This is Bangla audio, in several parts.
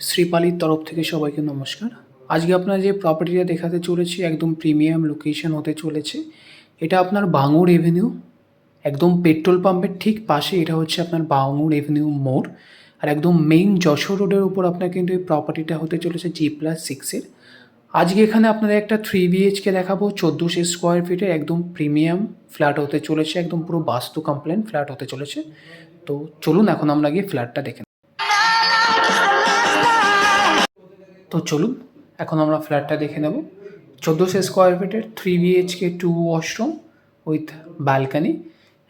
শ্রীপালির তরফ থেকে সবাইকে নমস্কার। আজকে আপনার যে প্রপার্টিটা দেখাতে চলেছি একদম প্রিমিয়াম লোকেশন হতে চলেছে। এটা আপনার বাঙুর এভিনিউ, একদম পেট্রোল পাম্পের ঠিক পাশে। এটা হচ্ছে আপনার বাঙুর এভিনিউ মোড়, আর একদম মেইন যশোর রোডের উপর আপনার কিন্তু এই প্রপার্টিটা হতে চলেছে G+6-এর। আজকে এখানে আপনাদের একটা 3 BHK দেখাবো, 1400 স্কোয়ার ফিটের একদম প্রিমিয়াম ফ্ল্যাট হতে চলেছে, একদম পুরো বাস্তু কমপ্লেন ফ্ল্যাট হতে চলেছে। তো চলুন এখন আমরা গিয়ে ফ্ল্যাটটা দেখে নেব। তো চলুন এখন আমরা ফ্ল্যাটটা দেখে নেব। 1400 স্কোয়ার ফিটের 3 BHK 2 ওয়াশরুম উইথ ব্যালকানি।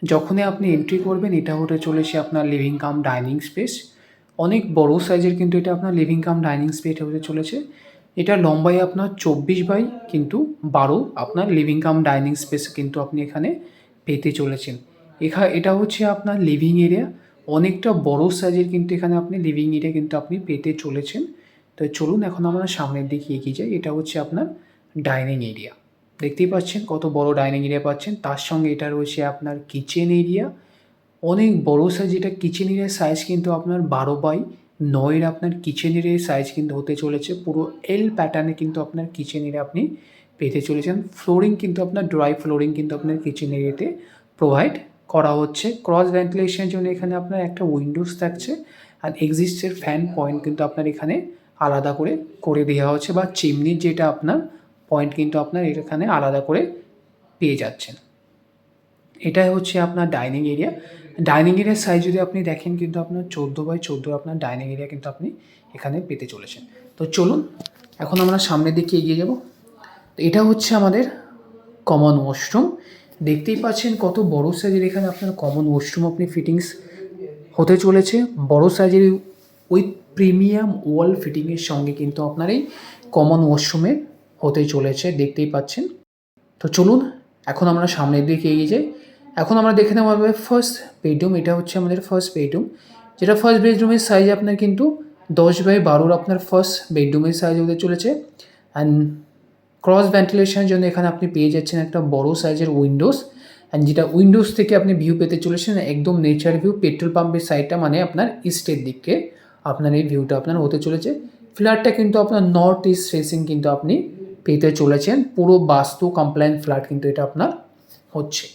যখনই আপনি এন্ট্রি করবেন এটা হতে চলেছে আপনার লিভিং কাম ডাইনিং স্পেস। অনেক বড় সাইজের কিন্তু এটা আপনার লিভিং কাম ডাইনিং স্পেস হতে চলেছে। এটা লম্বাই আপনার 24 বাই 12 আপনার লিভিং কাম ডাইনিং স্পেস কিন্তু আপনি এখানে পেতে চলেছেন। এটা হচ্ছে আপনার লিভিং এরিয়া, অনেকটা বড় সাইজের কিন্তু এখানে আপনি লিভিং এরিয়া কিন্তু আপনি পেতে চলেছেন। তো চলুন এখন আমরা সামনের দিকে এগিয়ে যাই। এটা হচ্ছে আপনার ডাইনিং এরিয়া, দেখতেই পাচ্ছেন কত বড় ডাইনিং এরিয়া পাচ্ছেন। তার সঙ্গে এটা রয়েছে আপনার কিচেন এরিয়া, অনেক বড় সাইজ। এটা কিচেন এরিয়ার সাইজ কিন্তু আপনার 12 বাই 9 আপনার কিচেন এরিয়ার সাইজ কিন্তু হতে চলেছে। পুরো এল প্যাটার্নে কিন্তু আপনার কিচেন এরিয়া আপনি পেতে চলেছেন। ফ্লোরিং কিন্তু আপনার ড্রাই ফ্লোরিং কিন্তু আপনার কিচেন এরিয়াতে প্রোভাইড করা হচ্ছে। ক্রস ভেন্টিলেশনের জন্য এখানে আপনার একটা উইন্ডোজ থাকছে, আর এক্সিস্টের ফ্যান পয়েন্ট কিন্তু আপনার এখানে আলাদা করে দেওয়া হচ্ছে, বা চিমনির যেটা আপনার পয়েন্ট কিন্তু আপনার এখানে আলাদা করে পেয়ে যাচ্ছেন। এটাই হচ্ছে আপনার ডাইনিং এরিয়া। ডাইনিং এরিয়ার সাইজ যদি আপনি দেখেন কিন্তু আপনার 14 বাই 14 আপনার ডাইনিং এরিয়া কিন্তু আপনি এখানে পেতে চলেছেন। তো চলুন এখন আমরা সামনের দিকে এগিয়ে যাব। তো এটা হচ্ছে আমাদের কমন ওয়াশরুম। দেখতেই পাচ্ছেন কত বড় সাইজের এখানে আপনার কমন ওয়াশরুম আপনি ফিটিংস হতে চলেছে। বড় সাইজের উইথ প্রিমিয়াম ওয়াল ফিটিংয়ের সঙ্গে কিন্তু আপনার এই কমন ওয়াশরুমে হতে চলেছে, দেখতেই পাচ্ছেন। তো চলুন এখন আমরা সামনের দিকে এগিয়ে যাই। এখন আমরা দেখে নেওয়া হবে ফার্স্ট বেডরুম। এটা হচ্ছে আমাদের ফার্স্ট বেডরুম, যেটা ফার্স্ট বেডরুমের সাইজ আপনার কিন্তু 10 বাই 12 আপনার ফার্স্ট বেডরুমের সাইজ হতে চলেছে। অ্যান্ড ক্রস ভেন্টিলেশনের জন্য এখানে আপনি পেয়ে যাচ্ছেন একটা বড় সাইজের উইন্ডোজ, অ্যান্ড যেটা উইন্ডোজ থেকে আপনি ভিউ পেতে চলেছেন একদম নেচার ভিউ। পেট্রোল পাম্পের সাইডটা মানে আপনার ইস্টের দিকে আপনার এই ভিউটা আপনার হতে চলেছে। ফ্ল্যাটটা কিন্তু আপনার নর্থ ইস্ট ফেসিং কিন্তু আপনি পেতে চলেছেন। পুরো বাস্তু কমপ্লায়েন্ট ফ্ল্যাট কিন্তু এটা আপনার হচ্ছে।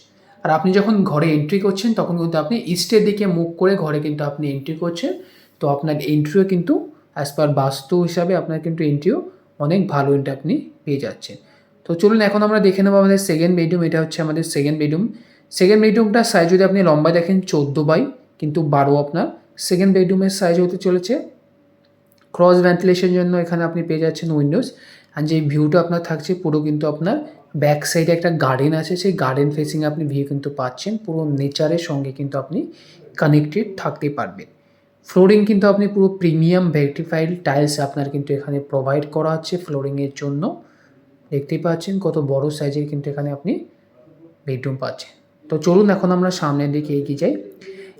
আর আপনি যখন ঘরে এন্ট্রি করছেন তখন কিন্তু আপনি ইস্টের দিকে মুখ করে ঘরে কিন্তু আপনি এন্ট্রি করছেন। তো আপনার এন্ট্রিও কিন্তু অ্যাজ পার বাস্তু হিসাবে আপনার কিন্তু এন্ট্রিও অনেক ভালো এন্ট্রি আপনি পেয়ে যাচ্ছেন। তো চলুন এখন আমরা দেখে নেবো আমাদের সেকেন্ড বেডরুম। এটা হচ্ছে আমাদের সেকেন্ড বেডরুম। সেকেন্ড বেডরুমটার সাইজ যদি আপনি লম্বা দেখেন 14 বাই 12 আপনার সেকেন্ড বেডরুমের সাইজ হতে চলেছে। ক্রস ভেন্টিলেশনের জন্য এখানে আপনি পেয়ে যাচ্ছেন উইন্ডোজ, আর যে ভিউটা আপনার থাকছে পুরো কিন্তু আপনার ব্যাক সাইডে একটা গার্ডেন আছে, সেই গার্ডেন ফেসিং আপনি ভিউ কিন্তু পাচ্ছেন। পুরো নেচারের সঙ্গে কিন্তু আপনি কানেক্টেড থাকতে পারবেন। ফ্লোরিং কিন্তু আপনি পুরো প্রিমিয়াম ভেরিফাইড টাইলস আপনার কিন্তু এখানে প্রোভাইড করা হচ্ছে ফ্লোরিংয়ের জন্য। দেখতেই পাচ্ছেন কত বড় সাইজের কিন্তু এখানে আপনি বেডরুম পাচ্ছেন। তো চলুন এখন আমরা সামনের দিকে এগিয়ে যাই।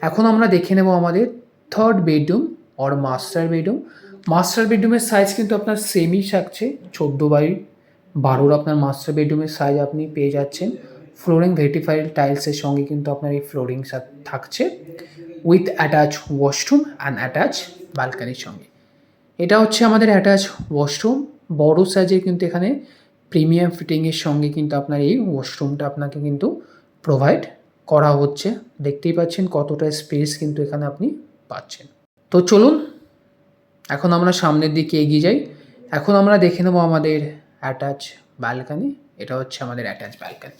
এখন আমরা দেখে নেব আমাদের third bedroom or master bedroom. Master বেডরুমের সাইজ কিন্তু আপনার সেমই থাকছে, 14 বাই 12 আপনার মাস্টার বেডরুমের সাইজ আপনি পেয়ে যাচ্ছেন। ফ্লোরিং ভেরিফাইড টাইলসের সঙ্গে কিন্তু আপনার এই ফ্লোরিং থাকছে with attach washroom and attach ব্যালকানির সঙ্গে। এটা হচ্ছে আমাদের অ্যাটাচ ওয়াশরুম, বড় সাইজের কিন্তু এখানে প্রিমিয়াম ফিটিংয়ের সঙ্গে কিন্তু আপনার এই ওয়াশরুমটা আপনাকে কিন্তু প্রোভাইড করা হচ্ছে। দেখতেই পাচ্ছেন কতটা স্পেস কিন্তু এখানে আপনি পাচ্ছেন। তো চলুন এখন আমরা সামনের দিকে এগিয়ে যাই। এখন আমরা দেখে নেবো আমাদের অ্যাটাচ ব্যালকানি। এটা হচ্ছে আমাদের অ্যাটাচ ব্যালকানি।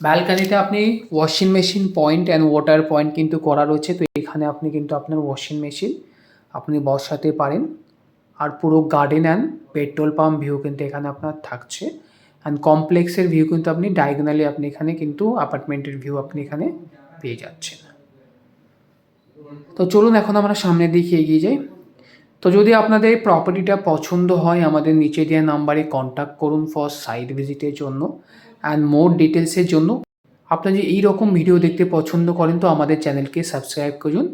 ব্যালকানিতে আপনি washing machine point and water point কিন্তু করা রয়েছে। তো এখানে আপনি কিন্তু আপনার ওয়াশিং মেশিন আপনি বসাতে পারেন। আর পুরো garden and petrol pump view কিন্তু এখানে আপনার থাকছে। অ্যান্ড কমপ্লেক্সের ভিউ কিন্তু আপনি ডায়াগোনালি আপনি এখানে কিন্তু অ্যাপার্টমেন্টের ভিউ আপনি এখানে পেয়ে যাচ্ছেন। তো চলুন এখন আমরা সামনের দিকে এগিয়ে যাই। তো যদি আপনাদের প্রপার্টিটা পছন্দ হয় আমাদের নিচে দেওয়া নাম্বারে কন্ট্যাক্ট করুন ফর সাইট ভিজিটের জন্য অ্যান্ড মোর ডিটেলসের জন্য। আপনারা যে এই রকম ভিডিও দেখতে পছন্দ করেন তো আমাদের চ্যানেলকে সাবস্ক্রাইব করুন।